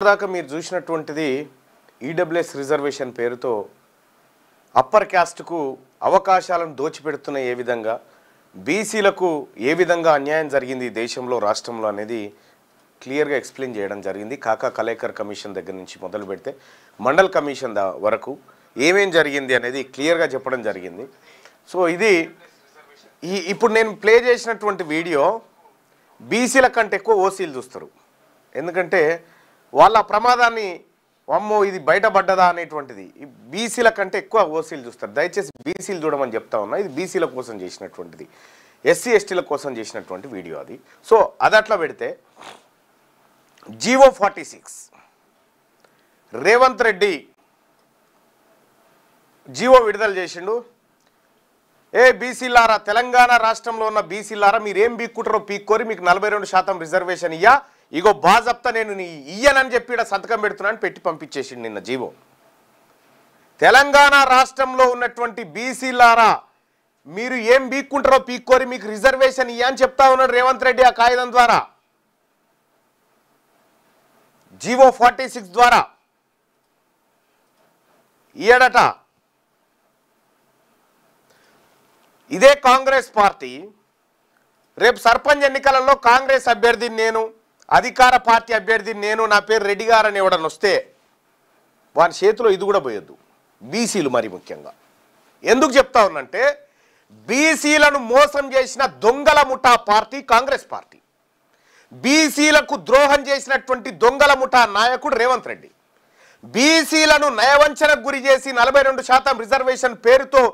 దాకా మీరు చూసినటువంటిది EWS reservation పేరుతో అప్పర్ క్యాస్ట్కు అవకాశాలను దోచిపెడుతున్న ఏ విధంగా బీసీలకు ఏ విధంగా అన్యాయం జరిగింది దేశంలో రాష్ట్రంలో అనేది క్లియర్గా ఎక్స్ప్లెయిన్ చేయడం జరిగింది. కాకా కలేకర్ కమిషన్ దగ్గర నుంచి మొదలు పెడితే మండల్ కమిషన్ వరకు ఏమేం జరిగింది అనేది క్లియర్గా చెప్పడం జరిగింది. సో ఇది ఇప్పుడు నేను ప్లే చేసినటువంటి వీడియో బీసీల కంటే ఎక్కువ ఓసీలు చూస్తారు. ఎందుకంటే వాళ్ళ ప్రమాదాన్ని అమ్మో ఇది బయటపడ్డదా అనేటువంటిది బీసీల కంటే ఎక్కువ ఓసీలు చూస్తారు. దయచేసి బీసీలు చూడమని చెప్తా ఉన్నా. ఇది బీసీల కోసం చేసినటువంటిది, ఎస్సీ ఎస్టీల కోసం చేసినటువంటి వీడియో అది. సో అది అట్లా పెడితే జీవో 46 రేవంత్ రెడ్డి జీవో విడుదల చేసిండు. బీసీలారా, తెలంగాణ రాష్ట్రంలో ఉన్న బీసీలారా మీరేం పీక్కుంటారో పీక్కోరి, మీకు 42% రిజర్వేషన్ ఇయ్యా, ఇగో బాజప్తా నేను ఇయ్యనని చెప్పి సంతకం పెడుతున్నాను పెట్టి పంపించేసిండు నిన్న జీవో. తెలంగాణ రాష్ట్రంలో ఉన్నటువంటి బీసీలారా మీరు ఏం పీక్కుంటారో పీక్కోరి, మీకు రిజర్వేషన్ ఇయ్యా అని చెప్తా ఉన్నాడు రేవంత్ రెడ్డి ఆ కాగితం ద్వారా, జీవో 46 ద్వారా ఇయ్యడట. ఇదే కాంగ్రెస్ పార్టీ రేపు సర్పంచ్ ఎన్నికలలో కాంగ్రెస్ అభ్యర్థిని నేను, అధికార పార్టీ అభ్యర్థిని నేను, నా పేరు రెడ్డి గారు అని ఎవడని వస్తే వారి చేతిలో ఇది కూడా పోయొద్దు. బీసీలు మరి ముఖ్యంగా ఎందుకు చెప్తా ఉన్నంటే బీసీలను మోసం చేసిన దొంగల ముఠా పార్టీ కాంగ్రెస్ పార్టీ, బీసీలకు ద్రోహం చేసినటువంటి దొంగల ముఠా నాయకుడు రేవంత్ రెడ్డి, బీసీలను నయవంచనకు గురి చేసి 42% రిజర్వేషన్ పేరుతో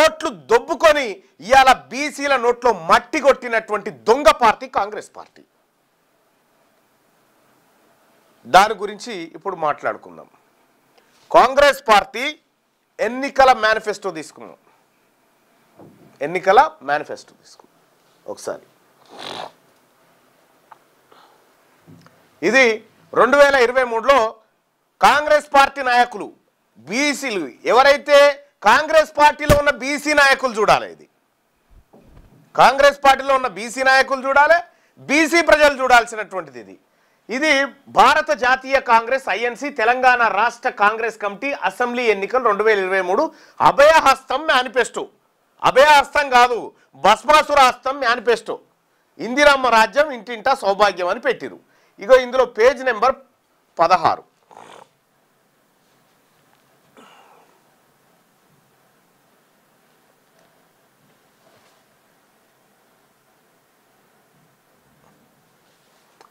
ఓట్లు దొబ్బుకొని ఇవాళ బీసీల నోట్లో మట్టి కొట్టినటువంటి దొంగ పార్టీ కాంగ్రెస్ పార్టీ. దాని గురించి ఇప్పుడు మాట్లాడుకుందాం. కాంగ్రెస్ పార్టీ ఎన్నికల మేనిఫెస్టో తీసుకున్నాం. ఒకసారి ఇది 2023లో కాంగ్రెస్ పార్టీ నాయకులు బీసీలు ఎవరైతే కాంగ్రెస్ పార్టీలో ఉన్న బీసీ నాయకులు చూడాలి, ఇది కాంగ్రెస్ పార్టీలో ఉన్న బీసీ నాయకులు చూడాలి, బీసీ ప్రజలు చూడాల్సినటువంటిది. ఇది భారత జాతీయ కాంగ్రెస్ ఐఎన్సీ తెలంగాణ రాష్ట్ర కాంగ్రెస్ కమిటీ అసెంబ్లీ ఎన్నికలు 2023 అభయహస్తం మేనిఫెస్టో. అభయహస్తం కాదు, భస్మాసుర హస్తం మేనిఫెస్టో. ఇందిరమ్మ రాజ్యం ఇంటింటా సౌభాగ్యం అని పెట్టిరు. ఇగో ఇందులో పేజ్ నెంబర్ 16.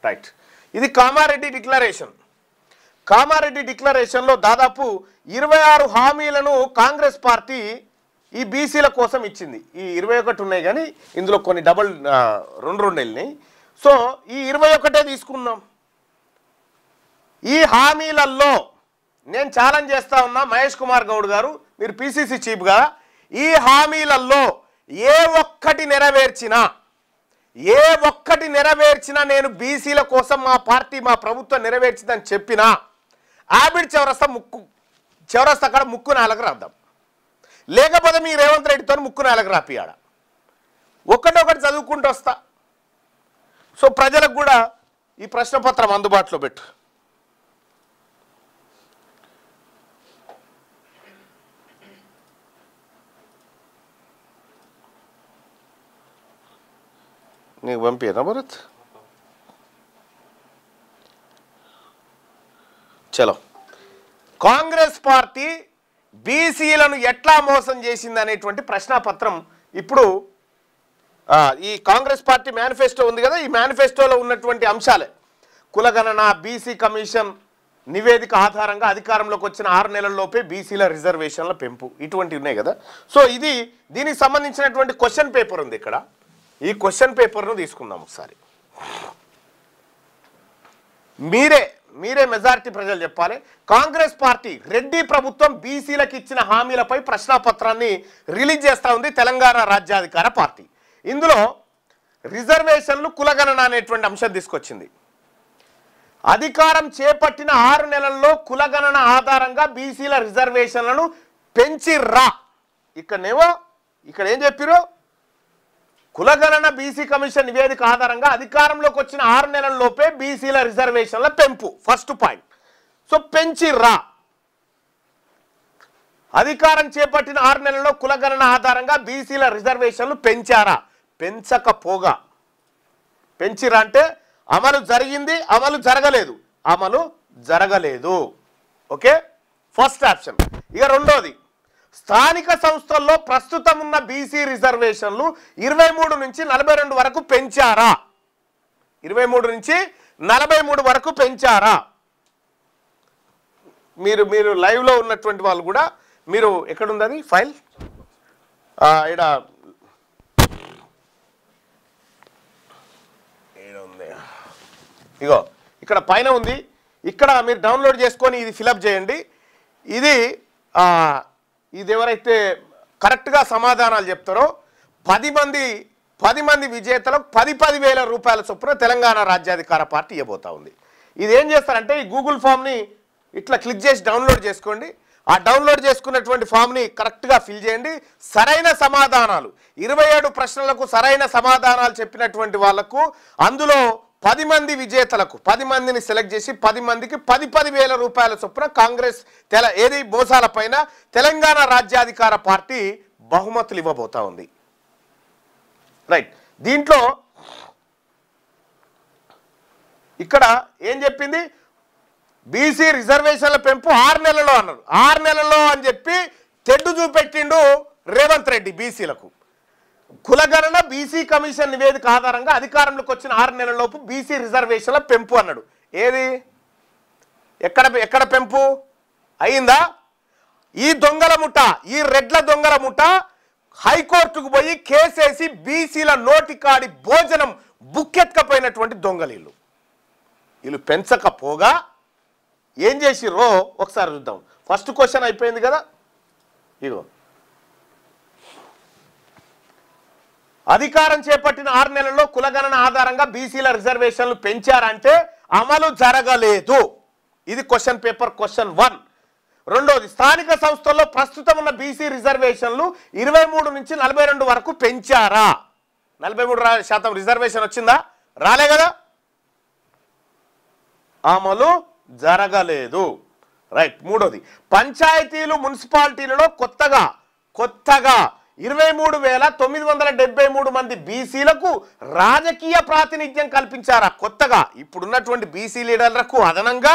రైట్, ఇది కామారెడ్డి డిక్లరేషన్. కామారెడ్డి డిక్లరేషన్లో దాదాపు 26 హామీలను కాంగ్రెస్ పార్టీ ఈ బీసీల కోసం ఇచ్చింది. ఈ 21 ఉన్నాయి కానీ ఇందులో కొన్ని డబల్ రెండు వెళ్ళినాయి. సో ఈ 21 తీసుకున్నాం. ఈ హామీలలో నేను ఛాలెంజ్ చేస్తా ఉన్నా, మహేష్ కుమార్ గౌడ్ గారు మీరు పిసిసి చీఫ్గా, ఈ హామీలలో ఏ ఒక్కటి నెరవేర్చినా నేను బీసీల కోసం మా పార్టీ మా ప్రభుత్వం నెరవేర్చిందని చెప్పినా ఆబిడ్ చౌరస్తా అక్కడ ముక్కు నాలకు రాద్దాం, లేకపోతే మీ రేవంత్ రెడ్డితో ముక్కు నాలకు రాపియాడ. ఒకటొకటి చదువుకుంటూ వస్తా. సో ప్రజలకు కూడా ఈ ప్రశ్నపత్రం అందుబాటులో పెట్టు. నీకు పంపినా భరత్? చలో, కాంగ్రెస్ పార్టీ బీసీలను ఎట్లా మోసం చేసింది అనేటువంటి ప్రశ్నాపత్రం ఇప్పుడు ఈ కాంగ్రెస్ పార్టీ మేనిఫెస్టో ఉంది కదా, ఈ మేనిఫెస్టోలో ఉన్నటువంటి అంశాలే కులగణన, బీసీ కమిషన్ నివేదిక ఆధారంగా అధికారంలోకి వచ్చిన 6 నెలల్లోపే బీసీల రిజర్వేషన్ల పెంపు, ఇటువంటివి ఉన్నాయి కదా. సో దీనికి సంబంధించినటువంటి క్వశ్చన్ పేపర్ ఉంది ఇక్కడ. ఈ క్వశ్చన్ పేపర్ను తీసుకుందాం ఒకసారి. మీరే మెజారిటీ ప్రజలు చెప్పాలి. కాంగ్రెస్ పార్టీ రెడ్డి ప్రభుత్వం బీసీలకు ఇచ్చిన హామీలపై ప్రశ్నాపత్రాన్ని రిలీజ్ చేస్తూ ఉంది తెలంగాణ రాజ్యాధికార పార్టీ. ఇందులో రిజర్వేషన్లు, కులగణన అనేటువంటి అంశం తీసుకొచ్చింది. అధికారం చేపట్టిన 6 నెలల్లో కులగణన ఆధారంగా బీసీల రిజర్వేషన్లను పెంచిర్రా. ఇక్కడ ఏం చెప్పిరో కులగణన బీసీ కమిషన్ నివేదిక ఆధారంగా అధికారంలోకి వచ్చిన 6 నెలల్లోపే బీసీల రిజర్వేషన్ల పెంపు ఫస్ట్ పాయింట్. సో పెంచిర్రా, అధికారం చేపట్టిన 6 నెలల్లో కులగణన ఆధారంగా బీసీల రిజర్వేషన్లు పెంచారా? పెంచకపోగా. పెంచిరా అంటే అమలు జరిగింది, అమలు జరగలేదు, అమలు జరగలేదు. Okay, first option. ఇక రెండోది, స్థానిక సంస్థల్లో ప్రస్తుతం ఉన్న బీసీ రిజర్వేషన్లు 23 నుంచి 42 వరకు పెంచారా? 23 నుంచి 43 వరకు పెంచారా? మీరు లైవ్లో ఉన్నటువంటి వాళ్ళు కూడా మీరు ఎక్కడుంది అది ఫైల్? ఇక్కడ ఇగో ఇక్కడ పైన ఉంది, ఇక్కడ మీరు డౌన్లోడ్ చేసుకొని ఇది ఫిలప్ చేయండి. ఇది ఎవరైతే కరెక్ట్గా సమాధానాలు చెప్తారో 10 మంది విజేతలకు 10,000 రూపాయల చొప్పున తెలంగాణ రాజ్యాధికార పార్టీ ఇవ్వబోతా ఉంది. ఇది ఏం చేస్తారంటే ఈ గూగుల్ ఫామ్ని ఇట్లా క్లిక్ చేసి డౌన్లోడ్ చేసుకోండి. ఆ డౌన్లోడ్ చేసుకున్నటువంటి ఫామ్ని కరెక్ట్గా ఫిల్ చేయండి. సరైన సమాధానాలు 27 ప్రశ్నలకు సరైన సమాధానాలు చెప్పినటువంటి వాళ్లకు అందులో 10 మంది విజేతలకు 10 మందిని సెలెక్ట్ చేసి 10 మందికి 10,000 రూపాయల చొప్పున కాంగ్రెస్ మోసాల పైన తెలంగాణ రాజ్యాధికార పార్టీ బహుమతులు ఇవ్వబోతా ఉంది. రైట్, దీంట్లో ఇక్కడ ఏం చెప్పింది? బీసీ రిజర్వేషన్ల పెంపు 6 నెలల్లో అన్నారు. 6 నెలల్లో అని చెప్పి తెడ్డు చూపెట్టిండు రేవంత్ రెడ్డి బీసీలకు. కులగణన బీసీ కమిషన్ నివేదిక ఆధారంగా అధికారంలోకి వచ్చిన 6 నెలలలోపు బీసీ రిజర్వేషన్ల పెంపు అన్నాడు. ఏది ఎక్కడ పెంపు అయిందా? ఈ దొంగల ముఠ, ఈ రెడ్ల దొంగల ముఠ హైకోర్టుకు పోయి కేసేసి బీసీల నోటికాడి భోజనం బుక్కెత్కపోయినటువంటి దొంగలీళ్ళు. వీళ్ళు పెంచకపోగా ఏం చేసిర్రో ఒకసారి చూద్దాం. ఫస్ట్ క్వశ్చన్ అయిపోయింది కదా. ఇగో అధికారం చేపట్టిన 6 నెలల్లో కులగణన ఆధారంగా బీసీల రిజర్వేషన్లు పెంచారంటే అమలు జరగలేదు. ఇది క్వశ్చన్ పేపర్ క్వశ్చన్ 1. రెండోది, స్థానిక సంస్థల్లో ప్రస్తుతం ఉన్న బీసీ రిజర్వేషన్లు 23 నుంచి 42 వరకు పెంచారా? 43% రిజర్వేషన్ వచ్చిందా? రాలే కదా, అమలు జరగలేదు. రైట్. మూడోది, పంచాయతీలు మున్సిపాలిటీలలో కొత్తగా 23,973 మంది బీసీలకు రాజకీయ ప్రాతినిధ్యం కల్పించారా? కొత్తగా ఇప్పుడున్నటువంటి బీసీ లీడర్లకు అదనంగా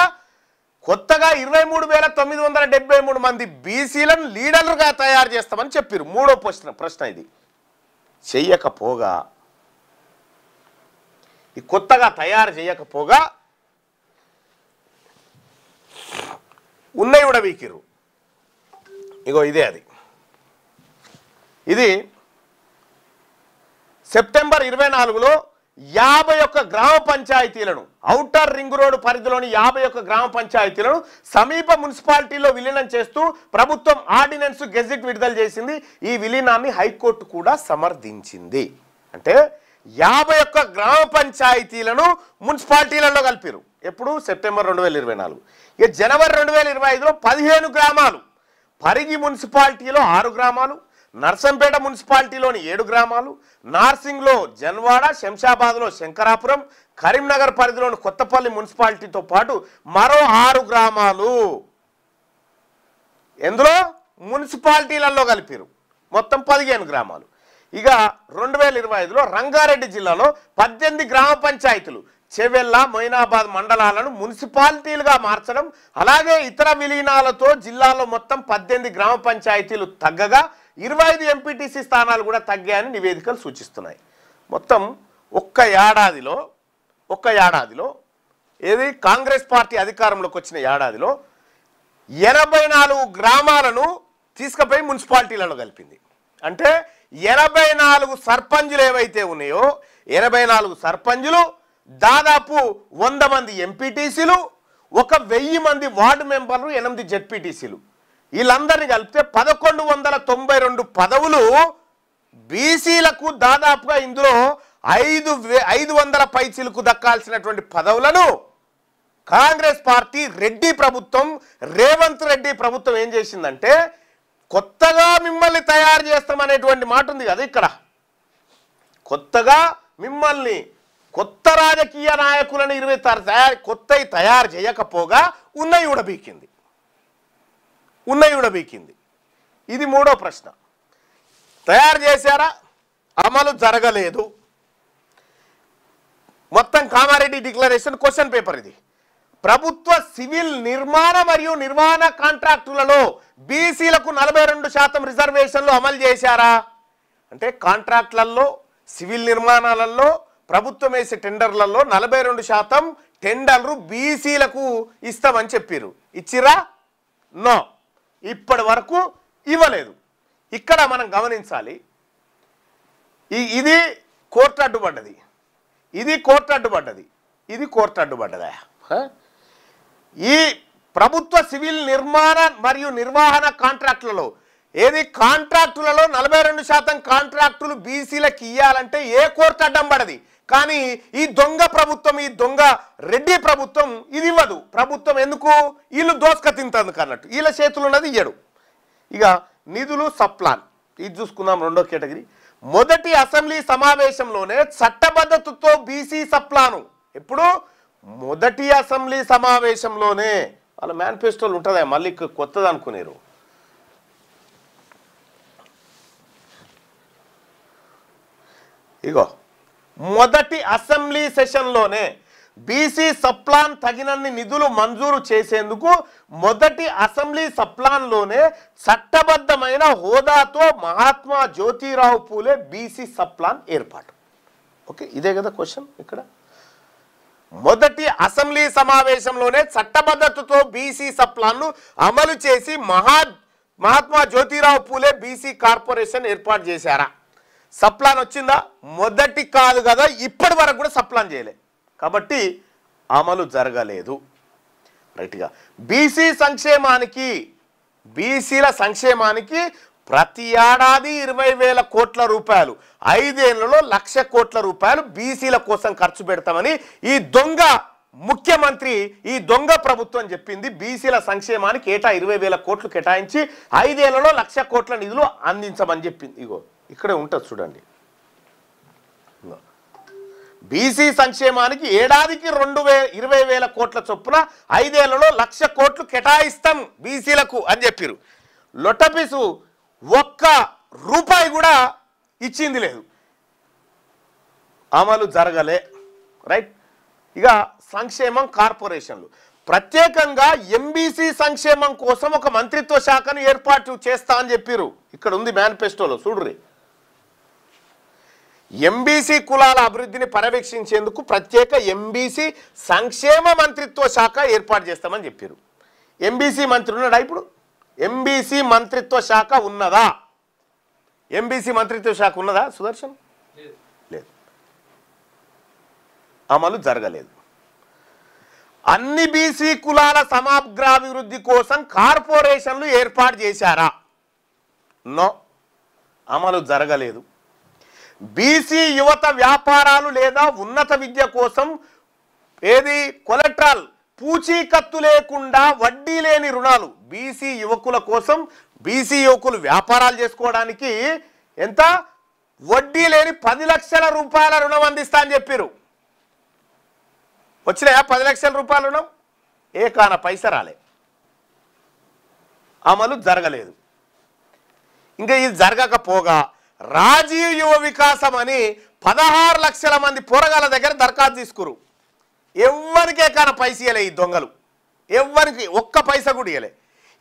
కొత్తగా 23,973 మంది బీసీలను లీడర్లుగా తయారు చేస్తామని చెప్పారు. మూడో ప్రశ్న ఇది. చెయ్యకపోగా, ఈ కొత్తగా తయారు చేయకపోగా ఉన్నాయి కూడా వీకిరు. ఇగో ఇదే అది. ఇది సెప్టెంబర్ 24లో 51 గ్రామ పంచాయతీలను, ఔటర్ రింగ్ రోడ్డు పరిధిలోని 51 గ్రామ పంచాయతీలను సమీప మున్సిపాలిటీలో విలీనం చేస్తూ ప్రభుత్వం ఆర్డినెన్స్ గెజిట్ విడుదల చేసింది. ఈ విలీనాన్ని హైకోర్టు కూడా సమర్థించింది. అంటే 51 గ్రామ పంచాయతీలను మున్సిపాలిటీలలో కలిపారు. ఎప్పుడు? సెప్టెంబర్ 2024. ఇక జనవరి 2025లో 15 గ్రామాలు, పరిగి మున్సిపాలిటీలో 6 గ్రామాలు, నర్సంపేట మున్సిపాలిటీలోని 7 గ్రామాలు, నార్సింగ్లో జన్వాడ, శంషాబాద్లో శంకరాపురం, కరీంనగర్ పరిధిలోని కొత్తపల్లి మున్సిపాలిటీతో పాటు మరో 6 గ్రామాలు ఎందులో మున్సిపాలిటీలలో కలిపారు. మొత్తం 15 గ్రామాలు. ఇక 2025లో రంగారెడ్డి జిల్లాలో 18 గ్రామ పంచాయతీలు, చెవెల్ల, మొయినాబాద్ మండలాలను మున్సిపాలిటీలుగా మార్చడం, అలాగే ఇతర విలీనాలతో జిల్లాలో మొత్తం 18 గ్రామ పంచాయతీలు తగ్గగా 25 ఎంపీటీసీ స్థానాలు కూడా తగ్గాయని నివేదికలు సూచిస్తున్నాయి. మొత్తం ఒక్క ఏడాదిలో ఏది కాంగ్రెస్ పార్టీ అధికారంలోకి వచ్చిన ఏడాదిలో 84 గ్రామాలను తీసుకుపోయి మున్సిపాలిటీలలో కలిపింది. అంటే 84 సర్పంచులు ఏవైతే ఉన్నాయో 84 సర్పంచులు, దాదాపు 100 మంది ఎంపీటీసీలు, 1000 మంది వార్డు మెంబర్లు, 8 జెడ్పీటీసీలు, వీళ్ళందరినీ కలిపితే 1192 పదవులు బీసీలకు, దాదాపుగా ఇందులో 500 పైచీలకు దక్కాల్సినటువంటి పదవులను కాంగ్రెస్ పార్టీ రెడ్డి ప్రభుత్వం, రేవంత్ రెడ్డి ప్రభుత్వం ఏం చేసిందంటే కొత్తగా మిమ్మల్ని తయారు చేస్తామనేటువంటి మాట ఉంది కదా, ఇక్కడ కొత్తగా మిమ్మల్ని కొత్త రాజకీయ నాయకులను 20 కొత్తవి తయారు చేయకపోగా ఉన్నవి ఉడబీకింది. ఇది మూడో ప్రశ్న. తయారు చేశారా? అమలు జరగలేదు. మొత్తం కామారెడ్డి డిక్లరేషన్ క్వశ్చన్ పేపర్ ఇది. ప్రభుత్వ సివిల్ నిర్మాణ మరియు నిర్వహణ కాంట్రాక్టులలో బీసీలకు 42% రిజర్వేషన్లు అమలు చేశారా అంటే కాంట్రాక్టులలో సివిల్ నిర్మాణాలలో ప్రభుత్వం వేసే టెండర్లలో 42% టెండర్లు బీసీలకు ఇస్తామని చెప్పారు. ఇచ్చిరా? నో, ఇప్పటి వరకు ఇవ్వలేదు. ఇక్కడ మనం గమనించాలి, ఇది కోర్టు అడ్డుపడ్డది, ఇది కోర్టు అడ్డుపడ్డది, ఇది కోర్టు అడ్డుపడ్డదా? ఈ ప్రభుత్వ సివిల్ నిర్మాణ మరియు నిర్వహణ కాంట్రాక్టులలో ఏది కాంట్రాక్టులలో 42% కాంట్రాక్టులు బీసీలకు ఇవ్వాలంటే ఏ కోర్టు అడ్డం పడది. కానీ ఈ దొంగ ప్రభుత్వం, ఈ దొంగ రెడ్డి ప్రభుత్వం ఇది ఇవ్వదు. ప్రభుత్వం ఎందుకు? వీళ్ళు దోసుక తింటుంది అన్నట్టు, వీళ్ళ చేతులు ఉన్నది ఇయ్యడు. ఇక నిధులు సప్లాన్ ఇది చూసుకుందాం. రెండో కేటగిరీ. మొదటి అసెంబ్లీ సమావేశంలోనే చట్టబద్ధతతో బీసీ సప్లాను. ఇప్పుడు మొదటి అసెంబ్లీ సమావేశంలోనే వాళ్ళ మేనిఫెస్టోలు ఉంటుందా? మళ్ళీ కొత్తది అనుకునేరు. ఇగో మొదటి అసెంబ్లీ సెషన్లోనే బీసీ సప్లాన్ తగినన్ని నిధులు మంజూరు చేసేందుకు మొదటి అసెంబ్లీ సప్లాన్లోనే చట్టబద్ధమైన హోదాతో మహాత్మా జ్యోతిరావు పూలే బీసీ సప్లాన్ ఏర్పాటు. ఓకే, ఇదే కదా క్వశ్చన్ ఇక్కడ. మొదటి అసెంబ్లీ సమావేశంలోనే చట్టబద్ధతతో బీసీ సప్లాన్ను అమలు చేసి మహాత్మా జ్యోతిరావు పూలే బీసీ కార్పొరేషన్ ఏర్పాటు చేశారా? సప్లాన్ వచ్చిందా? మొదటి కాదు కదా, ఇప్పటి వరకు కూడా సప్లాన్ చేయలే, కాబట్టి అమలు జరగలేదు. రైట్గా. బీసీల సంక్షేమానికి ప్రతి ఏడాది 20,000 కోట్ల రూపాయలు, 5 ఏళ్లలో 1,00,000 కోట్ల రూపాయలు బీసీల కోసం ఖర్చు పెడతామని ఈ దొంగ ముఖ్యమంత్రి, ఈ దొంగ ప్రభుత్వం చెప్పింది. బీసీల సంక్షేమానికి ఏటా 20,000 కోట్లు కేటాయించి 5 ఏళ్లలో 1,00,000 కోట్ల నిధులు అందించమని చెప్పింది. ఇగో ఇక్కడే ఉంటుంది చూడండి. బీసీ సంక్షేమానికి ఏడాదికి 20,000 కోట్ల చొప్పున 5 ఏళ్లలో 1,00,000 కోట్లు కేటాయిస్తాం బీసీలకు అని చెప్పారు. లొట్టపీసు ₹1 కూడా ఇచ్చింది లేదు, అమలు జరగలే. రైట్. ఇక సంక్షేమం కార్పొరేషన్లు. ప్రత్యేకంగా ఎంబీసీ సంక్షేమం కోసం ఒక మంత్రిత్వ శాఖను ఏర్పాటు చేస్తా అని చెప్పారు. ఇక్కడ ఉంది మేనిఫెస్టోలో చూడ్రి. ఎంబీసీ కులాల అభివృద్ధిని పర్యవేక్షించేందుకు ప్రత్యేక ఎంబీసీ సంక్షేమ మంత్రిత్వ శాఖ ఏర్పాటు చేస్తామని చెప్పారు. ఎంబీసీ మంత్రి ఉన్నాడా? ఇప్పుడు ఎంబీసీ మంత్రిత్వ శాఖ ఉన్నదా? ఎంబీసీ మంత్రిత్వ శాఖ ఉన్నదా సుదర్శన్? లేదు, అమలు జరగలేదు. అన్ని బీసీ కులాల సమగ్రాభివృద్ధి కోసం కార్పొరేషన్లు ఏర్పాటు చేశారా? నో, అమలు జరగలేదు. బీసీ యువత వ్యాపారాలు లేదా ఉన్నత విద్య కోసం ఏది కొలెట్రల్ పూచీకత్తు లేకుండా వడ్డీ లేని రుణాలు బీసీ యువకుల కోసం, బీసీ యువకులు వ్యాపారాలు చేసుకోవడానికి ఎంత వడ్డీ లేని 10 లక్షల రూపాయల రుణం అందిస్తా అని చెప్పారు. వచ్చినాయా 10 లక్షల రూపాయల రుణం? ఏకాన పైస రాలే, అమలు జరగలేదు. ఇంకా ఇది జరగకపోగా రాజీవ్ యువ వికాసం అని 16 లక్షల మంది పోరగాళ్ళ దగ్గర దరఖాస్తు తీసుకురు. ఎవ్వరికే కాన పైస ఇయ్యలే ఈ దొంగలు, ఎవ్వరికి ఒక్క పైస కూడా ఇయ్యలే.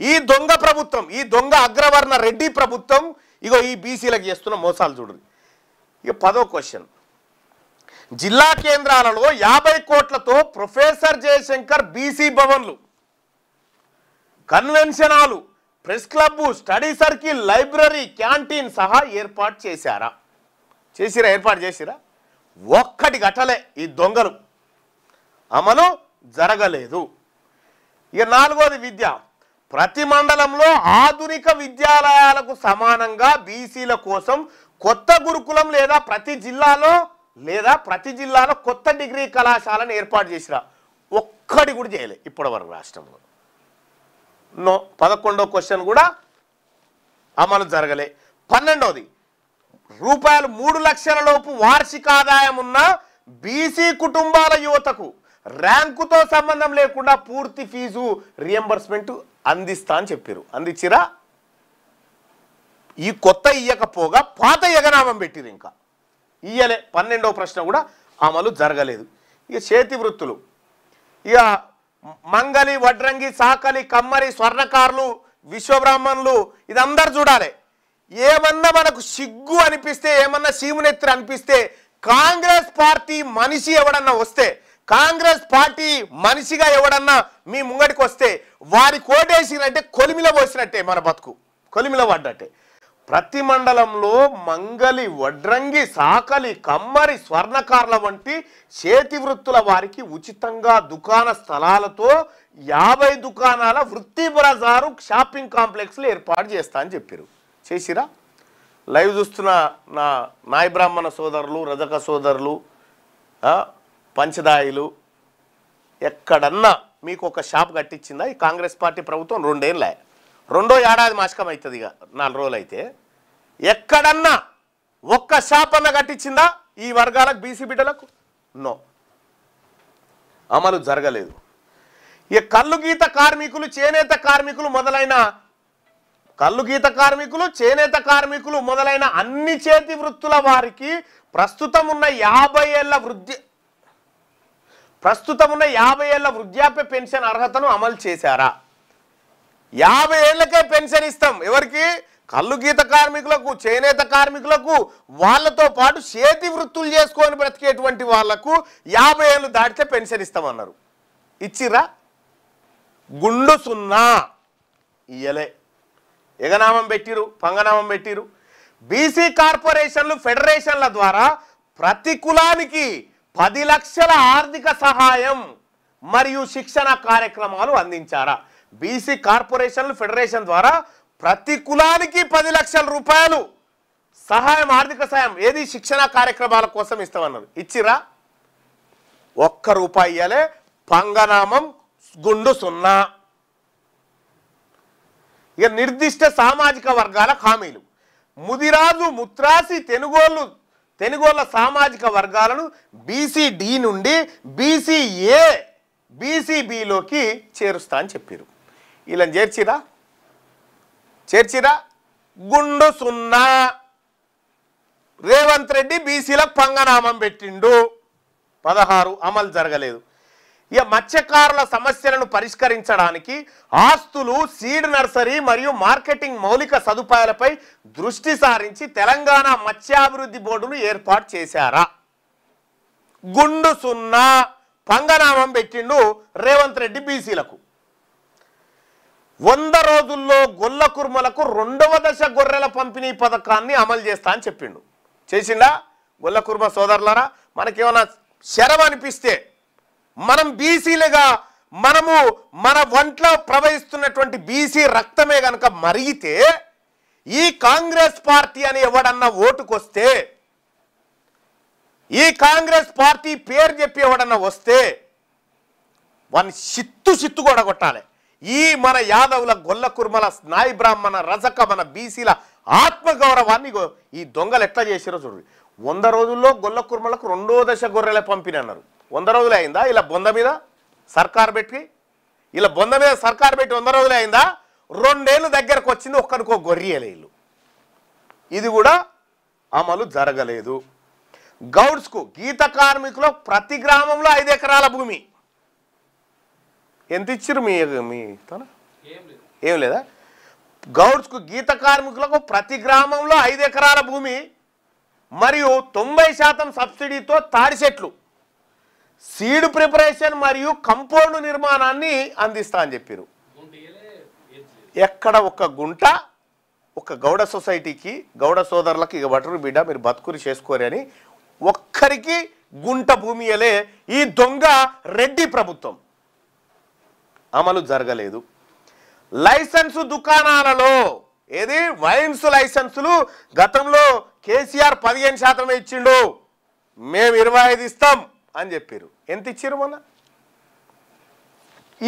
ఈ దొంగ ప్రభుత్వం, ఈ దొంగ అగ్రవర్ణ రెడ్డి ప్రభుత్వం ఇగో ఈ బీసీలకు చేస్తున్న మోసాలు చూడండి. ఇక 10వ క్వశ్చన్. జిల్లా కేంద్రాలలో 50 కోట్లతో ప్రొఫెసర్ జయశంకర్ బీసీ భవన్లు, convention hall, press club, study circle, library, canteen సహా ఏర్పాటు చేశారా? ఏర్పాటు చేసిరా? ఒక్కటి గట్టలే ఈ దొంగలు, అమలు జరగలేదు. ఇక 4వది విద్య. ప్రతి మండలంలో ఆధునిక విద్యాలయాలకు సమానంగా బీసీల కోసం కొత్త గురుకులం లేదా ప్రతి జిల్లాలో కొత్త డిగ్రీ కళాశాలను ఏర్పాటు చేసిరా? ఒక్కటి కూడా చేయలే ఇప్పటి వరకు రాష్ట్రంలో. నో. 11వ క్వశ్చన్ కూడా అమలు జరగలే. 12వది. రూపాయలు 3 లక్షల లోపు వార్షిక ఆదాయం ఉన్న బీసీ కుటుంబాల యువతకు ర్యాంకుతో సంబంధం లేకుండా పూర్తి ఫీజు రియంబర్స్మెంట్ అందిస్తా అని చెప్పారు. అందించిరా? ఈ కొత్త ఇయ్యకపోగా పాత ఎగనామం పెట్టిరు. ఇంకా ఇయ్యలే. 12వ ప్రశ్న కూడా అమలు జరగలేదు. ఇక చేతి వృత్తులు, ఇక మంగలి, వడ్రంగి, సాకలి, కమ్మరి, స్వర్ణకారులు, విశ్వబ్రాహ్మణులు, ఇది అందరు చూడాలి. ఏమన్నా మనకు సిగ్గు అనిపిస్తే, ఏమన్నా సీమునెత్తురు అనిపిస్తే, కాంగ్రెస్ పార్టీ మనిషి ఎవడన్నా వస్తే, కాంగ్రెస్ పార్టీ మనిషిగా ఎవడన్నా మీ ముంగడికి వస్తే వారి కోటేసినట్టే కొలిమిలో పోసినట్టే, మన బతుకు కొలిమిలో పడ్డట్టే. ప్రతి మండలంలో మంగలి, వడ్రంగి, సాకలి, కమ్మరి, స్వర్ణకారుల వంటి చేతి వృత్తుల వారికి ఉచితంగా దుకాణ స్థలాలతో 50 దుకాణాల వృత్తి బజారు షాపింగ్ కాంప్లెక్స్లు ఏర్పాటు చేస్తా అని చెప్పారు. చేసిరా? లైవ్ చూస్తున్న నా నాయ బ్రాహ్మణ సోదరులు, రజక సోదరులు, పంచదాయిలు, ఎక్కడన్నా మీకు ఒక షాప్ కట్టించిందా ఈ కాంగ్రెస్ పార్టీ ప్రభుత్వం? 2 ఏళ్ళే, 2వ ఏడాది మాసకం అవుతుంది. ఇక 4 రోజులు అయితే ఎక్కడన్నా ఒక్క షాప్ అన్న కట్టించిందా ఈ వర్గాలకు, బీసీ బిడ్డలకు? నో, అమలు జరగలేదు. ఇక కల్లుగీత కార్మికులు, చేనేత కార్మికులు మొదలైన మొదలైన అన్ని చేతి వృత్తుల వారికి ప్రస్తుతం ఉన్న 50 ఏళ్ల వృద్ధాప్య పెన్షన్ అర్హతను అమలు చేశారా? 50 ఏళ్లకే పెన్షన్ ఇస్తాం. ఎవరికి? కల్లుగీత కార్మికులకు, చేనేత కార్మికులకు, వాళ్ళతో పాటు చేతి వృత్తులు చేసుకొని బ్రతికేటువంటి వాళ్లకు 50 ఏళ్ళు దాటితే పెన్షన్ ఇస్తామన్నారు. ఇచ్చిరా? గుండు సున్నా. ఇయ్యలే. ఎగనామం పెట్టిరు, పంగనామం పెట్టిరు. బీసీ కార్పొరేషన్లు, ఫెడరేషన్ల ద్వారా ప్రతి కులానికి 10 లక్షల ఆర్థిక సహాయం మరియు శిక్షణ కార్యక్రమాలు అందించారా? బీసీ కార్పొరేషన్లు, ఫెడరేషన్ ద్వారా ప్రతి కులానికి 10 లక్షల రూపాయలు సహాయం, ఆర్థిక సహాయం, ఏది శిక్షణ కార్యక్రమాల కోసం ఇస్తామన్నారు. ఇచ్చిరా? 1 రూపాయి ఇయ్యలే. పంగనామం గుండు సున్నా. ఇక నిర్దిష్ట సామాజిక వర్గాల హామీలు. ముదిరాజు, ముత్రాసి, తెనుగోళ్ళ సామాజిక వర్గాలను బీసీడి నుండి బీసీఏ, బీసీబీలోకి చేరుస్తా అని చెప్పారు. ఇలా చేర్చిరా? గుండు సున్నా. రేవంత్ రెడ్డి బీసీలకు పంగనామం పెట్టిండు. 16 అమలు జరగలేదు. ఇక మత్స్యకారుల సమస్యలను పరిష్కరించడానికి ఆస్తులు, సీడ్ నర్సరీ మరియు మార్కెటింగ్ మౌలిక సదుపాయాలపై దృష్టి సారించి తెలంగాణ మత్స్యాభివృద్ధి బోర్డును ఏర్పాటు చేశారా? గుండు సున్నా. పంగనామం పెట్టిండు రేవంత్ రెడ్డి బీసీలకు. 100 రోజుల్లో గొల్ల కుర్మలకు 2వ దశ గొర్రెల పంపిణీ పథకాన్ని అమలు చేస్తా అని చెప్పిండు. చేసిండా? గొల్ల కుర్మ సోదరులారా, మనకేమైనా శరం అనిపిస్తే, మనం బీసీలుగా మనము మన ఒంట్లో ప్రవహిస్తున్నటువంటి బీసీ రక్తమే కనుక మరిగితే, ఈ కాంగ్రెస్ పార్టీ అని ఎవడన్నా ఓటుకొస్తే, ఈ కాంగ్రెస్ పార్టీ పేరు చెప్పి ఎవడన్నా వస్తే వాడిని చిత్తు కూడా కొట్టాలి. ఈ మన యాదవుల, గొల్ల కుర్మల, నాయి బ్రాహ్మణ, రజక, మన బీసీల ఆత్మగౌరవాన్ని ఈ దొంగలు ఎట్లా చేసారో చూడండి. 100 రోజుల్లో గొల్ల కుర్మలకు 2వ దశ గొర్రెల పంపిణీ అన్నారు. 100 రోజులే అయిందా? ఇలా బొంద మీద సర్కార్ పెట్టి 100 రోజులే అయిందా? 2 ఏళ్ళు దగ్గరకు వచ్చింది, ఒక్కడికో గొర్రెలే ఇల్లు. ఇది కూడా అమలు జరగలేదు. గౌడ్స్కు, గీత కార్మికులు ప్రతి గ్రామంలో 5 ఎకరాల భూమి. ఎంత ఇచ్చిరు మీతో? ఏం లేదా? గౌడ్స్కు, గీత కార్మికులకు ప్రతి గ్రామంలో 5 ఎకరాల భూమి మరియు 90% సబ్సిడీతో తాడి చెట్లు, సీడ్ ప్రిపరేషన్ మరియు కంపౌండ్ నిర్మాణాన్ని అందిస్తా అని చెప్పారు. ఎక్కడ ఒక గుంట ఒక గౌడ సొసైటీకి, గౌడ సోదరులకు ఇక బటరు బిడ్డ మీరు బతుకురి చేసుకోరు అని ఒక్కరికి గుంట భూమియలే ఈ దొంగ రెడ్డి ప్రభుత్వం. అమలు జరగలేదు. లైసెన్సు దుకాణాలలో, ఏది వైన్స్ లైసెన్సులు గతంలో కేసీఆర్ 15% ఇచ్చిండు, మేము 25 ఇస్తాం అని చెప్పారు. ఎంత ఇచ్చారు మొన్న?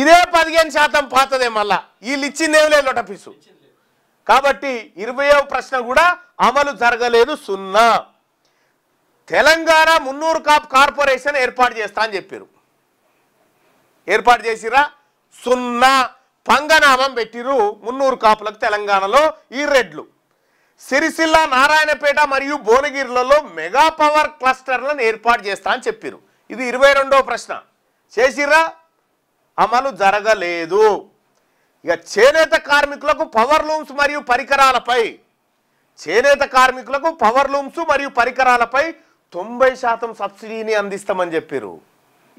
ఇదే 15% పాతదే. మళ్ళా వీళ్ళు ఇచ్చిందేం లేదు లొటపీసు. కాబట్టి 20వ ప్రశ్న కూడా అమలు జరగలేదు, 0. తెలంగాణ మున్నూరు కాపు కార్పొరేషన్ ఏర్పాటు చేస్తా అని చెప్పారు. ఏర్పాటు చేసిరా? 0. పంగనామం పెట్టిరు మున్నూరు కాపులకు తెలంగాణలో ఈ రెడ్లు. సిరిసిల్ల, నారాయణపేట మరియు భువనగిరిలలో మెగా పవర్ క్లస్టర్లను ఏర్పాటు చేస్తా అని చెప్పారు. ఇది 22వ ప్రశ్న. చేసిరా? అమలు జరగలేదు. ఇక చేనేత కార్మికులకు పవర్ లూమ్స్ మరియు పరికరాలపై, చేనేత కార్మికులకు పవర్ లూమ్స్ మరియు పరికరాలపై 90% సబ్సిడీని అందిస్తామని చెప్పారు.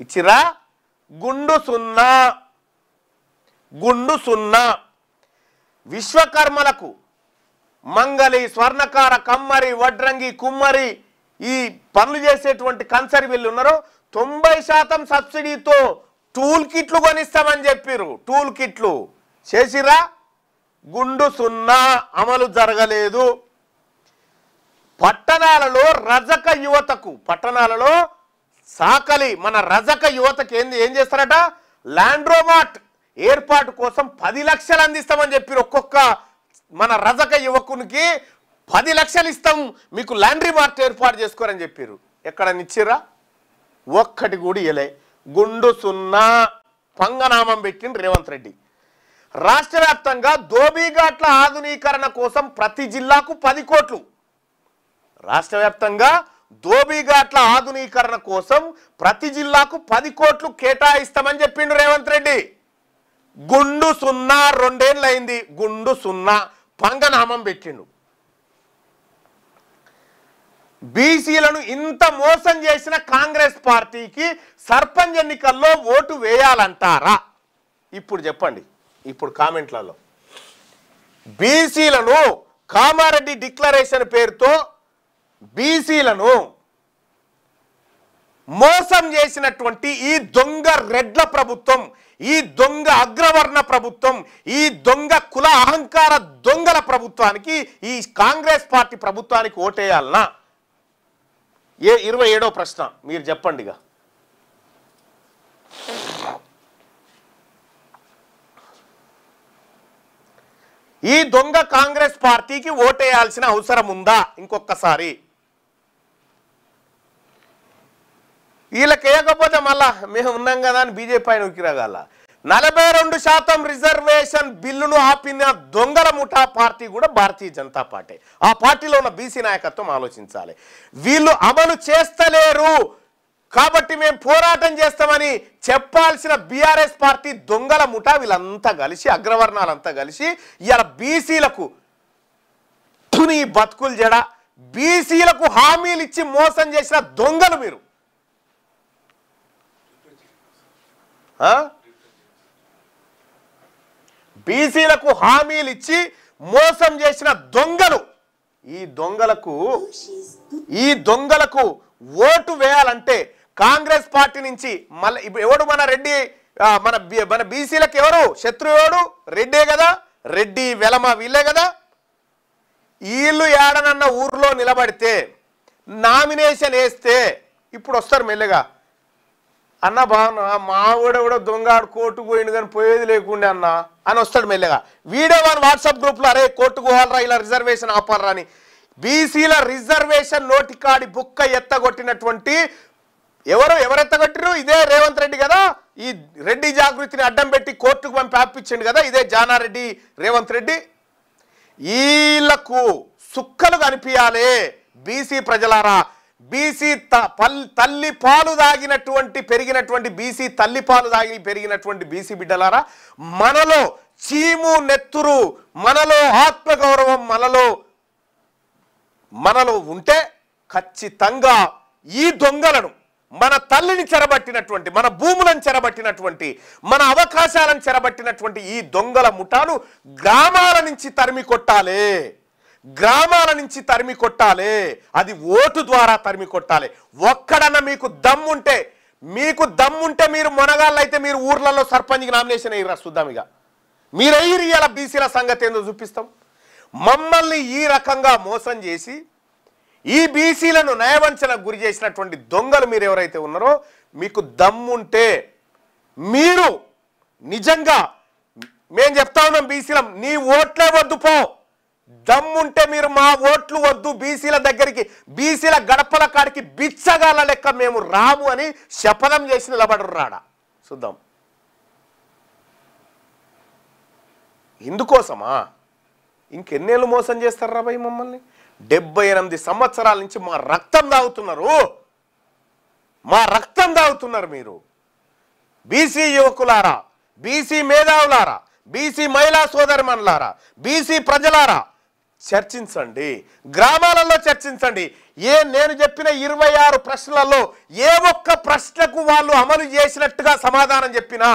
ఇచ్చిరా? గుండు 0. గుండు 0. విశ్వకర్మలకు మంగలి, స్వర్ణకార, కమ్మరి, వడ్రంగి, కుమ్మరి ఈ పనులు చేసేటువంటి కన్సరి వీళ్ళు ఉన్నారో 90% సబ్సిడీతో టూల్ కిట్లు కొనిస్తామని చెప్పారు. టూల్ కిట్లు చేసిరా? గుండు 0. అమలు జరగలేదు. పట్టణాలలో రజక యువతకు, పట్టణాలలో సాకలి మన రజక యువతకు ఏం చేస్తారట? ల్యాండ్రోమార్ట్ ఏర్పాటు కోసం 10 లక్షలు అందిస్తామని చెప్పారు. ఒక్కొక్క మన రజక యువకునికి 10 లక్షలు ఇస్తాం, మీకు లాండ్రీ మార్ట్ ఏర్పాటు చేసుకోరని చెప్పారు. ఎక్కడ నిచ్చిరా? ఒక్కటి కూడా ఇయలే. గుండు 0. పంగనామం పెట్టింది రేవంత్ రెడ్డి. రాష్ట్ర వ్యాప్తంగా ధోబీఘాట్ల ఆధునీకరణ కోసం ప్రతి జిల్లాకు 10 కోట్లు. రాష్ట్ర వ్యాప్తంగా ధోబీఘాట్ల ఆధునీకరణ కోసం ప్రతి జిల్లాకు 10 కోట్లు కేటాయిస్తామని చెప్పిండు రేవంత్ రెడ్డి. గుండు 0. 2 ఏళ్ళు అయింది. గుండు 0. పంగనామం పెట్టిండు. బీసీలను ఇంత మోసం చేసిన కాంగ్రెస్ పార్టీకి సర్పంచ్ ఎన్నికల్లో ఓటు వేయాలంటారా? ఇప్పుడు చెప్పండి. ఇప్పుడు కామెంట్లలో బీసీలను కామారెడ్డి డిక్లరేషన్ పేరుతో బీసీలను మోసం చేసినటువంటి ఈ దొంగ రెడ్ల ప్రభుత్వం, ఈ దొంగ అగ్రవర్ణ ప్రభుత్వం, ఈ దొంగ కుల అహంకార దొంగల ప్రభుత్వానికి, ఈ కాంగ్రెస్ పార్టీ ప్రభుత్వానికి ఓటేయాలనా? 27వ ప్రశ్న మీరు చెప్పండిగా. ఈ దొంగ కాంగ్రెస్ పార్టీకి ఓటేయాల్సిన అవసరం ఉందా? ఇంకొకసారి వీళ్ళకి వేయకపోతే మళ్ళా మేము ఉన్నాం కదా అని బీజేపీ పైన ఉక్కిరాగాల. 42% రిజర్వేషన్ బిల్లును ఆపిన దొంగల ముఠా పార్టీ కూడా భారతీయ జనతా పార్టీ. ఆ పార్టీలో ఉన్న బీసీ నాయకత్వం ఆలోచించాలి. వీళ్ళు అమలు చేస్తలేరు కాబట్టి మేము పోరాటం చేస్తామని చెప్పాల్సిన బీఆర్ఎస్ పార్టీ దొంగల ముఠా వీళ్ళంతా కలిసి, అగ్రవర్ణాలంతా కలిసి ఇవాళ బీసీలకు తుని బతుకులు జడ, బీసీలకు హామీలు ఇచ్చి మోసం చేసిన దొంగలు మీరు. బీసీలకు హామీలు ఇచ్చి మోసం చేసిన దొంగలు. ఈ దొంగలకు ఓటు వేయాలంటే కాంగ్రెస్ పార్టీ నుంచి మళ్ళీ ఎవడు మన రెడ్డి, మన బీసీలకు ఎవరు శత్రువు? ఎవడు? రెడ్డే కదా. రెడ్డి, వెలమ వీళ్ళే కదా. వీళ్ళు ఏడనన్న ఊర్లో నిలబడితే నామినేషన్ వేస్తే ఇప్పుడు వస్తారు మెల్లగా. అన్న బాగున్నా, మా కూడా దొంగ కోర్టుకు పోయిండు కానీ పోయేది లేకుండే అన్న అని వస్తాడు మెల్లగా. వీడియో వన్ వాట్సాప్ గ్రూప్లో అరే కోర్టుకు పోవాలరా, ఇలా రిజర్వేషన్ ఆపాలరా అని. బీసీల రిజర్వేషన్ నోటికాడి బుక్క ఎత్తగొట్టినటువంటి ఎవరెత్తగొట్టిరు? ఇదే రేవంత్ రెడ్డి కదా. ఈ రెడ్డి జాగృతిని అడ్డం పెట్టి కోర్టుకు పంపి ఆపించండి కదా, ఇదే జానారెడ్డి రేవంత్ రెడ్డి. వీళ్లకు సుక్కలు కనిపించాలి. బీసీ ప్రజలారా, బీసీ తల్లి పాలు దాగినటువంటి పెరిగినటువంటి బీసీ తల్లి పాలు దాగి పెరిగినటువంటి బీసీ బిడ్డలారా, మనలో చీము నెత్తురు, మనలో ఆత్మగౌరవం మనలో ఉంటే ఖచ్చితంగా ఈ దొంగలను, మన తల్లిని చెరబట్టినటువంటి, మన భూములను చెరబట్టినటువంటి, మన అవకాశాలను చెరబట్టినటువంటి ఈ దొంగల ముఠాను గ్రామాల నుంచి తరిమి కొట్టాలి. గ్రామాల నుంచి తరిమి కొట్టాలి. అది ఓటు ద్వారా తరిమి కొట్టాలి. ఒక్కడన్నా మీకు దమ్ముంటే మీరు మొనగాళ్ళైతే మీరు ఊర్లలో సర్పంచ్కి నామినేషన్ అయ్యి చూద్దాం. ఇక మీరు అయ్యి ఇలా బీసీల సంగతి ఏందో చూపిస్తాం. మమ్మల్ని ఈ రకంగా మోసం చేసి ఈ బీసీలను నయవంచనకు గురి చేసినటువంటి దొంగలు మీరు ఎవరైతే ఉన్నారో, మీకు దమ్ముంటే మీరు నిజంగా మేము చెప్తా ఉన్నాం బీసీలం, నీ ఓట్లే వద్దు పో, దమ్ముంటే మీరు మా ఓట్లు వద్దు బీసీల దగ్గరికి, బీసీల గడపల కాడికి బిచ్చగాల లెక్క మేము రాము అని శపథం చేసి నిలబడరు రాడా చూద్దాం. ఇందుకోసమా ఇంకెన్నేళ్ళు మోసం చేస్తారు రా భయ్ మమ్మల్ని? 78 సంవత్సరాల నుంచి మా రక్తం తాగుతున్నారు మీరు. బీసీ యువకులారా, బీసీ మేధావులారా, బీసీ మహిళా సోదరిమణులారా, బీసీ ప్రజలారా, చర్చించండి, గ్రామాలలో చర్చించండి. నేను చెప్పిన 26 ప్రశ్నలలో ఏ ఒక్క ప్రశ్నకు వాళ్ళు అమలు చేసినట్టుగా సమాధానం చెప్పినా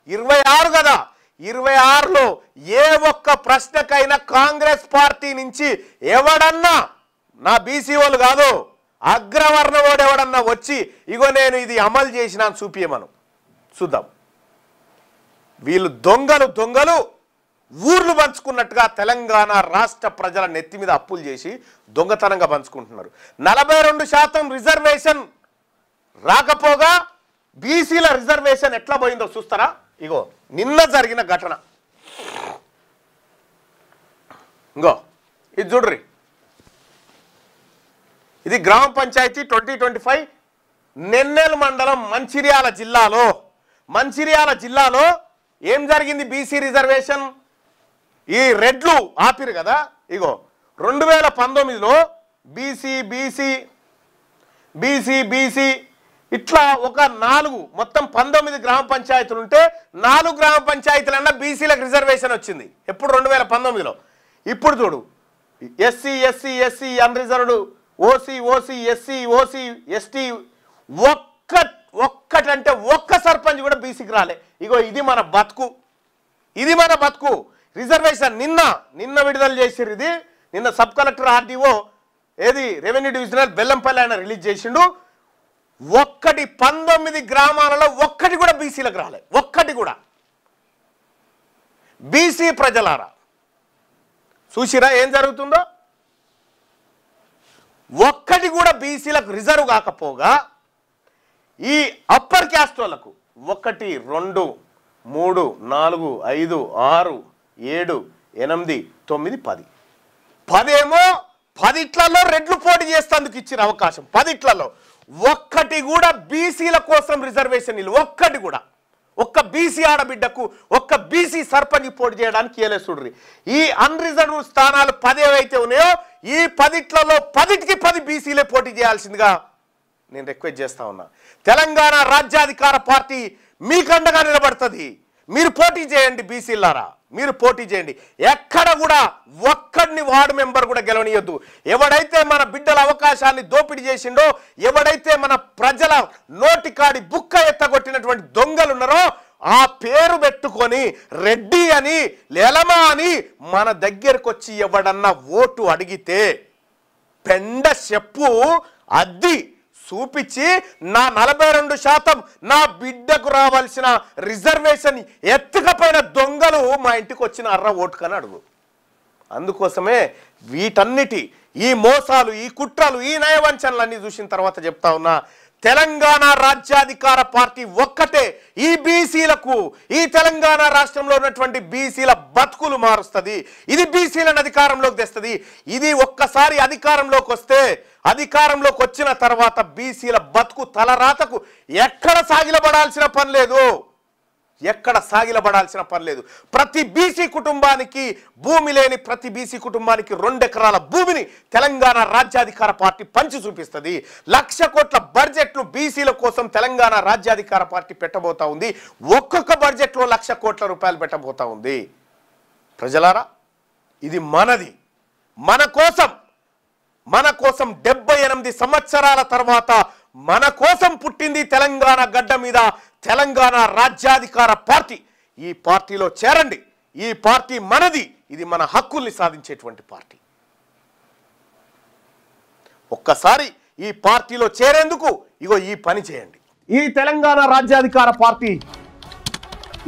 26 కదా, 26లో ఏ ఒక్క ప్రశ్నకైనా కాంగ్రెస్ పార్టీ నుంచి ఎవడన్నా నా బీసీ వాళ్ళు కాదు అగ్రవర్ణవాడు ఎవడన్నా వచ్చి ఇగో నేను ఇది అమలు చేసినా చూపియమను చూద్దాం. వీళ్ళు దొంగలు ఊర్లు పంచుకున్నట్టుగా తెలంగాణ రాష్ట్ర ప్రజల నెత్తి మీద అప్పులు చేసి దొంగతనంగా పంచుకుంటున్నారు. 42% రిజర్వేషన్ రాకపోగా బీసీల రిజర్వేషన్ ఎట్లా పోయిందో చూస్తారా? ఇగో నిన్న జరిగిన ఘటన, ఇంకో ఇది చూడ్రి. ఇది గ్రామ పంచాయతీ 2025 నెన్నెల్ మండలం మంచిర్యాల జిల్లాలో ఏం జరిగింది? బీసీ రిజర్వేషన్ ఈ రెడ్లు ఆపిరు కదా. ఇగో 2019లో బీసీ ఇట్లా ఒక 4 మొత్తం 19 గ్రామ పంచాయతీలు ఉంటే 4 గ్రామ పంచాయతీలన్నా బీసీలకు రిజర్వేషన్ వచ్చింది. ఎప్పుడు? 2019లో. ఇప్పుడు చూడు, SC unreserved, OC SC ST ఒక్కటంటే ఒక్క సర్పంచ్ కూడా బీసీకి రాలే. ఇగో ఇది మన బతుకు. రిజర్వేషన్ నిన్న విడుదల చేసిరు. ఇది నిన్న సబ్ కలెక్టర్ ఆర్డీఓ ఏది రెవెన్యూ డివిజనల్ బెల్లంపల్లి ఆయన రిలీజ్ చేసిండు. 19 గ్రామాలలో ఒక్కటి కూడా బీసీలకు రాలే, ఒక్కటి కూడా. బీసీ ప్రజలారా చూసిరా ఏం జరుగుతుందో? ఒక్కటి కూడా బీసీలకు రిజర్వ్ కాకపోగా ఈ అప్పర్ క్యాస్ట్ వాళ్ళకు 1 2 3 4 5 6 7 8 9 10 ఏమో 10 రెడ్లు పోటీ చేస్తేందుకు ఇచ్చిన అవకాశం. 10 ఒక్కటి కూడా బీసీల కోసం రిజర్వేషన్ ఇల్లు, ఒక్కటి కూడా. ఒక్క బీసీ ఆడబిడ్డకు, ఒక్క బీసీ సర్పంచ్ పోటీ చేయడానికి ఏలే చూడ్రి. ఈ అన్రిజర్వ్ స్థానాలు 10 ఏవైతే ఉన్నాయో ఈ 10 10 బీసీలే పోటీ చేయాల్సిందిగా నేను రిక్వెస్ట్ చేస్తా ఉన్నా. తెలంగాణ రాజ్యాధికార పార్టీ మీకండగా నిలబడుతుంది. మీరు పోటీ చేయండి బీసీలారా, మీరు పోటీ చేయండి. ఎక్కడ కూడా ఒక్కడిని వార్డు మెంబర్ కూడా గెలవనియొద్దు. ఎవడైతే మన బిడ్డల అవకాశాన్ని దోపిడీ చేసిండో, ఎవడైతే మన ప్రజల నోటికాడి బుక్క ఎత్తగొట్టినటువంటి దొంగలు ఉన్నారో ఆ పేరు పెట్టుకొని రెడ్డి అని లేలమా అని మన దగ్గరకు వచ్చి ఎవడన్నా ఓటు అడిగితే పెండ చెప్పు అద్ది చూపించి నా 42% నా బిడ్డకు రావాల్సిన రిజర్వేషన్ ఎత్తుకపోయిన దొంగలు మా ఇంటికి వచ్చిన ఓటుకని అడుగు. అందుకోసమే వీటన్నిటి ఈ మోసాలు, ఈ కుట్రలు, ఈ నయవంచనలన్నీ చూసిన తర్వాత చెప్తా ఉన్నా, తెలంగాణ రాజ్యాధికార పార్టీ ఒక్కటే ఈ బీసీలకు, ఈ తెలంగాణ రాష్ట్రంలో ఉన్నటువంటి బీసీల బతుకులు మారుస్తుంది. ఇది బీసీలను అధికారంలోకి తెస్తుంది. ఇది ఒక్కసారి అధికారంలోకి వస్తే, అధికారంలోకి వచ్చిన తర్వాత బీసీల బతుకు తలరాతకు ఎక్కడ సాగిలబడాల్సిన పని లేదు. ప్రతి బీసీ కుటుంబానికి భూమి లేని ప్రతి బీసీ కుటుంబానికి 2 ఎకరాల భూమిని తెలంగాణ రాజ్యాధికార పార్టీ పంచి చూపిస్తుంది. 1,00,000 కోట్ల బడ్జెట్లు బీసీల కోసం తెలంగాణ రాజ్యాధికార పార్టీ పెట్టబోతా ఉంది. ఒక్కొక్క బడ్జెట్లో 1,00,000 కోట్ల రూపాయలు పెట్టబోతా ఉంది. ప్రజలారా, ఇది మనది, మన కోసం 78 సంవత్సరాల తర్వాత మన కోసం పుట్టింది తెలంగాణ గడ్డ మీద తెలంగాణ రాజ్యాధికార పార్టీ. ఈ పార్టీలో చేరండి. ఈ పార్టీ మనది. ఇది మన హక్కుల్ని సాధించేటువంటి పార్టీ. ఒక్కసారి ఈ పార్టీలో చేరేందుకు ఇగో ఈ పని చేయండి. ఈ తెలంగాణ రాజ్యాధికార పార్టీ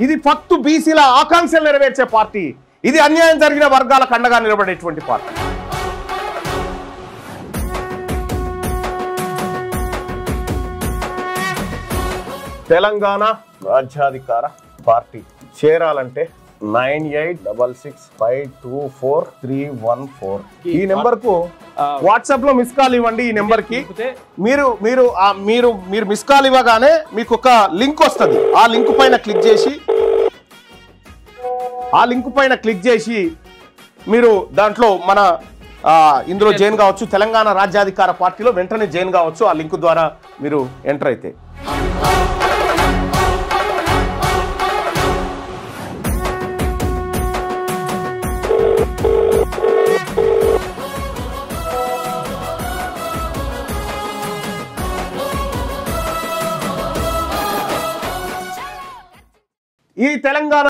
ఇది ఫక్తు బీసీల ఆకాంక్షలు నెరవేర్చే పార్టీ. ఇది అన్యాయం జరిగిన వర్గాలకు అండగా నిలబడేటువంటి పార్టీ. తెలంగాణ రాజ్యాధికార పార్టీ చేరాలంటే 9866524314 ఈ నెంబర్ కు వాట్సాప్ లో మిస్ కాల్ ఇవ్వండి. ఈ నెంబర్ కి మీరు మీరు మీరు మీరు మిస్ కాల్ ఇవ్వగానే మీకు ఒక లింక్ వస్తుంది. ఆ లింక్ పైన క్లిక్ చేసి మీరు దాంట్లో మన ఇందులో జాయిన్ కావచ్చు. తెలంగాణ రాజ్యాధికార పార్టీలో వెంటనే జాయిన్ కావచ్చు. ఆ లింక్ ద్వారా మీరు ఎంటర్ అయితే ఈ తెలంగాణ